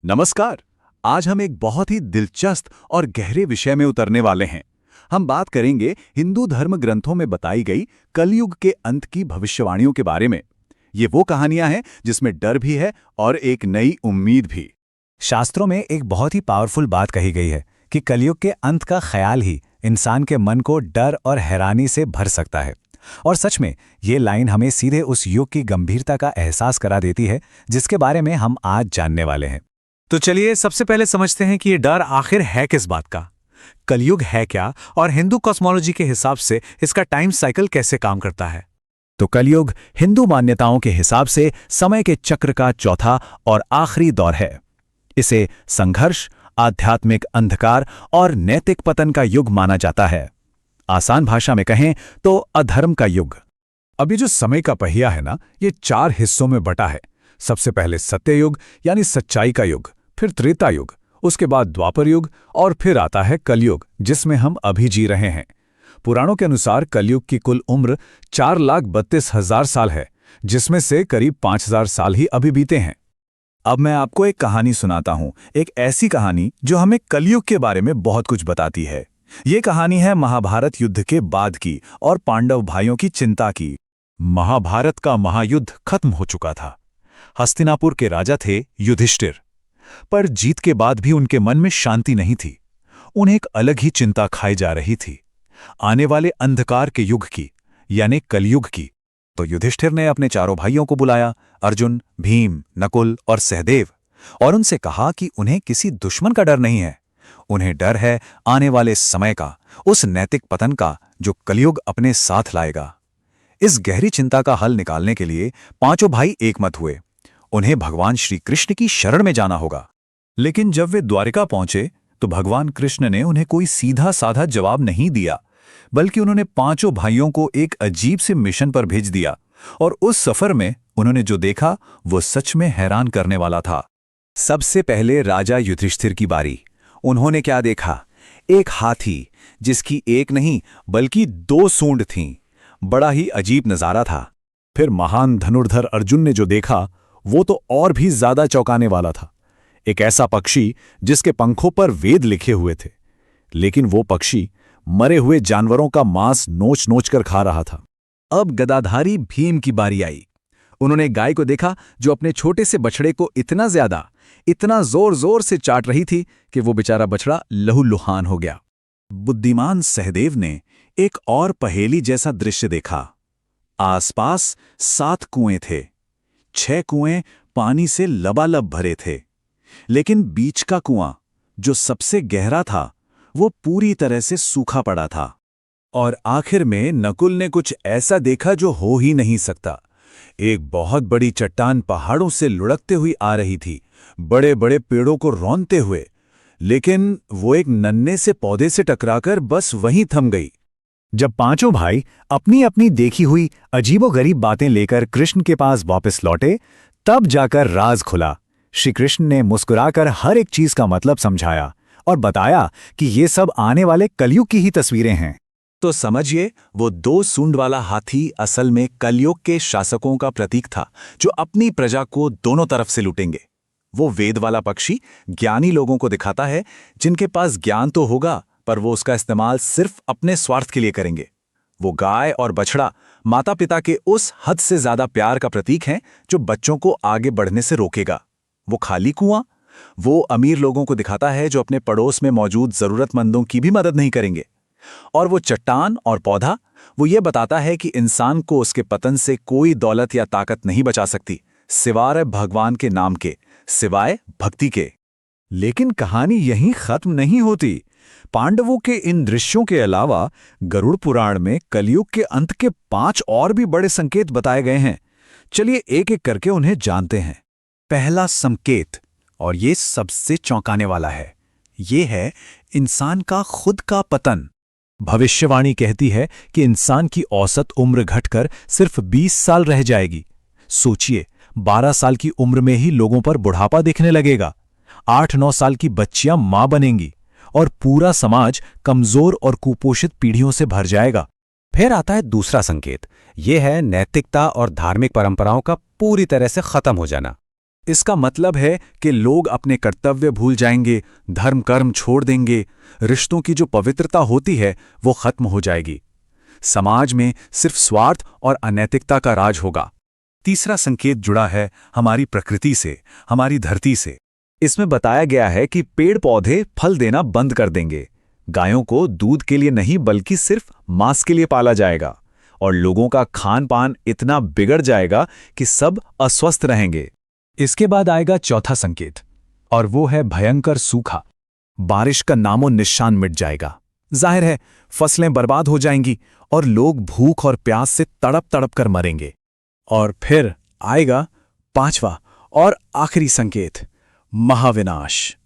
नमस्कार। आज हम एक बहुत ही दिलचस्प और गहरे विषय में उतरने वाले हैं। हम बात करेंगे हिंदू धर्म ग्रंथों में बताई गई कलयुग के अंत की भविष्यवाणियों के बारे में। ये वो कहानियां हैं जिसमें डर भी है और एक नई उम्मीद भी। शास्त्रों में एक बहुत ही पावरफुल बात कही गई है कि कलयुग के अंत का ख्याल ही इंसान के मन को डर और हैरानी से भर सकता है। और सच में ये लाइन हमें सीधे उस युग की गंभीरता का एहसास करा देती है जिसके बारे में हम आज जानने वाले हैं। तो चलिए सबसे पहले समझते हैं कि ये डर आखिर है किस बात का। कलयुग है क्या और हिंदू कॉस्मोलॉजी के हिसाब से इसका टाइम साइकिल कैसे काम करता है। तो कलयुग हिंदू मान्यताओं के हिसाब से समय के चक्र का चौथा और आखिरी दौर है। इसे संघर्ष, आध्यात्मिक अंधकार और नैतिक पतन का युग माना जाता है। आसान भाषा में कहें तो अधर्म का युग। अभी जो समय का पहिया है ना, ये 4 हिस्सों में बटा है। सबसे पहले सत्ययुग यानी सच्चाई का युग, फिर त्रेता युग, उसके बाद द्वापर युग और फिर आता है कलयुग जिसमें हम अभी जी रहे हैं। पुराणों के अनुसार कलयुग की कुल उम्र 4,32,000 साल है, जिसमें से करीब 5,000 साल ही अभी बीते हैं। अब मैं आपको एक कहानी सुनाता हूं, एक ऐसी कहानी जो हमें कलयुग के बारे में बहुत कुछ बताती है। ये कहानी है महाभारत युद्ध के बाद की और पांडव भाइयों की चिंता की। महाभारत का महायुद्ध खत्म हो चुका था। हस्तिनापुर के राजा थे युधिष्ठिर, पर जीत के बाद भी उनके मन में शांति नहीं थी। उन्हें एक अलग ही चिंता खाई जा रही थी, आने वाले अंधकार के युग की, यानी कलयुग की। तो युधिष्ठिर ने अपने चारों भाइयों को बुलाया, अर्जुन, भीम, नकुल और सहदेव, और उनसे कहा कि उन्हें किसी दुश्मन का डर नहीं है। उन्हें डर है आने वाले समय का, उस नैतिक पतन का जो कलयुग अपने साथ लाएगा। इस गहरी चिंता का हल निकालने के लिए पांचों भाई एकमत हुए। उन्हें भगवान श्री कृष्ण की शरण में जाना होगा। लेकिन जब वे द्वारिका पहुंचे तो भगवान कृष्ण ने उन्हें कोई सीधा साधा जवाब नहीं दिया, बल्कि उन्होंने पांचों भाइयों को एक अजीब से मिशन पर भेज दिया। और उस सफर में उन्होंने जो देखा वो सच में हैरान करने वाला था। सबसे पहले राजा युधिष्ठिर की बारी। उन्होंने क्या देखा? एक हाथी जिसकी एक नहीं बल्कि 2 सूंड थीं। बड़ा ही अजीब नजारा था। फिर महान धनुर्धर अर्जुन ने जो देखा वो तो और भी ज्यादा चौंकाने वाला था। एक ऐसा पक्षी जिसके पंखों पर वेद लिखे हुए थे, लेकिन वो पक्षी मरे हुए जानवरों का मांस नोच नोच कर खा रहा था। अब गदाधारी भीम की बारी आई। उन्होंने गाय को देखा जो अपने छोटे से बछड़े को इतना जोर जोर से चाट रही थी कि वो बेचारा बछड़ा लहूलुहान हो गया। बुद्धिमान सहदेव ने एक और पहेली जैसा दृश्य देखा। आसपास 7 कुएं थे। 6 कुएं पानी से लबालब भरे थे, लेकिन बीच का कुआं जो सबसे गहरा था वो पूरी तरह से सूखा पड़ा था। और आखिर में नकुल ने कुछ ऐसा देखा जो हो ही नहीं सकता। एक बहुत बड़ी चट्टान पहाड़ों से लुढ़कते हुई आ रही थी, बड़े बड़े पेड़ों को रौंदते हुए, लेकिन वो एक नन्हे से पौधे से टकराकर बस वहीं थम गई। जब पांचों भाई अपनी अपनी देखी हुई अजीबोगरीब बातें लेकर कृष्ण के पास वापस लौटे, तब जाकर राज खुला। श्री कृष्ण ने मुस्कुराकर हर एक चीज का मतलब समझाया और बताया कि ये सब आने वाले कलयुग की ही तस्वीरें हैं। तो समझिए, वो 2 सूंड वाला हाथी असल में कलयुग के शासकों का प्रतीक था जो अपनी प्रजा को दोनों तरफ से लूटेंगे। वो वेद वाला पक्षी ज्ञानी लोगों को दिखाता है जिनके पास ज्ञान तो होगा, पर वो उसका इस्तेमाल सिर्फ अपने स्वार्थ के लिए करेंगे। वो गाय और बछड़ा माता पिता के उस हद से ज्यादा प्यार का प्रतीक हैं जो बच्चों को आगे बढ़ने से रोकेगा। वो खाली कुआं, वो अमीर लोगों को दिखाता है जो अपने पड़ोस में मौजूद जरूरतमंदों की भी मदद नहीं करेंगे। और वो चट्टान और पौधा, वो ये बताता है कि इंसान को उसके पतन से कोई दौलत या ताकत नहीं बचा सकती, सिवाय भगवान के नाम के, सिवाय भक्ति के। लेकिन कहानी यहीं खत्म नहीं होती। पांडवों के इन दृश्यों के अलावा गरुड़ पुराण में कलयुग के अंत के 5 और भी बड़े संकेत बताए गए हैं। चलिए एक एक करके उन्हें जानते हैं। पहला संकेत, और ये सबसे चौंकाने वाला है, ये है इंसान का खुद का पतन। भविष्यवाणी कहती है कि इंसान की औसत उम्र घटकर सिर्फ 20 साल रह जाएगी। सोचिए, 12 साल की उम्र में ही लोगों पर बुढ़ापा दिखने लगेगा। 8-9 साल की बच्चियां मां बनेंगी और पूरा समाज कमजोर और कुपोषित पीढ़ियों से भर जाएगा। फिर आता है दूसरा संकेत, यह है नैतिकता और धार्मिक परंपराओं का पूरी तरह से खत्म हो जाना। इसका मतलब है कि लोग अपने कर्तव्य भूल जाएंगे, धर्म कर्म छोड़ देंगे, रिश्तों की जो पवित्रता होती है वो खत्म हो जाएगी। समाज में सिर्फ स्वार्थ और अनैतिकता का राज होगा। तीसरा संकेत जुड़ा है हमारी प्रकृति से, हमारी धरती से। इसमें बताया गया है कि पेड़ पौधे फल देना बंद कर देंगे, गायों को दूध के लिए नहीं बल्कि सिर्फ मांस के लिए पाला जाएगा, और लोगों का खान पान इतना बिगड़ जाएगा कि सब अस्वस्थ रहेंगे। इसके बाद आएगा चौथा संकेत, और वो है भयंकर सूखा। बारिश का नामो निशान मिट जाएगा। जाहिर है फसलें बर्बाद हो जाएंगी और लोग भूख और प्यास से तड़प तड़प कर मरेंगे। और फिर आएगा पांचवा और आखिरी संकेत, महाविनाश।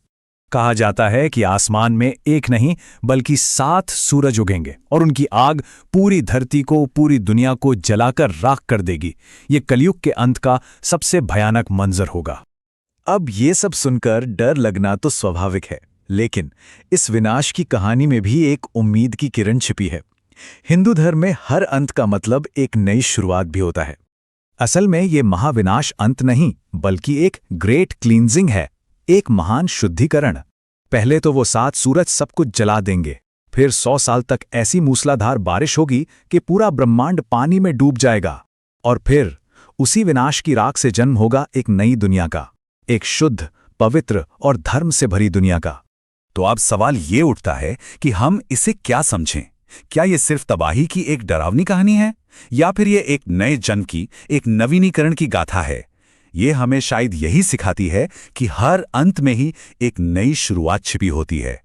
कहा जाता है कि आसमान में एक नहीं बल्कि 7 सूरज उगेंगे और उनकी आग पूरी धरती को, पूरी दुनिया को जलाकर राख कर देगी। ये कलयुग के अंत का सबसे भयानक मंजर होगा। अब ये सब सुनकर डर लगना तो स्वाभाविक है, लेकिन इस विनाश की कहानी में भी एक उम्मीद की किरण छिपी है। हिंदू धर्म में हर अंत का मतलब एक नई शुरुआत भी होता है। असल में ये महाविनाश अंत नहीं बल्कि एक ग्रेट क्लींजिंग है, एक महान शुद्धिकरण। पहले तो वो 7 सूरज सब कुछ जला देंगे, फिर 100 साल तक ऐसी मूसलाधार बारिश होगी कि पूरा ब्रह्मांड पानी में डूब जाएगा, और फिर उसी विनाश की राख से जन्म होगा एक नई दुनिया का, एक शुद्ध, पवित्र और धर्म से भरी दुनिया का। तो अब सवाल ये उठता है कि हम इसे क्या समझें? क्या ये सिर्फ तबाही की एक डरावनी कहानी है, या फिर ये एक नए जन्म की, एक नवीनीकरण की गाथा है? ये हमें शायद यही सिखाती है कि हर अंत में ही एक नई शुरुआत छिपी होती है।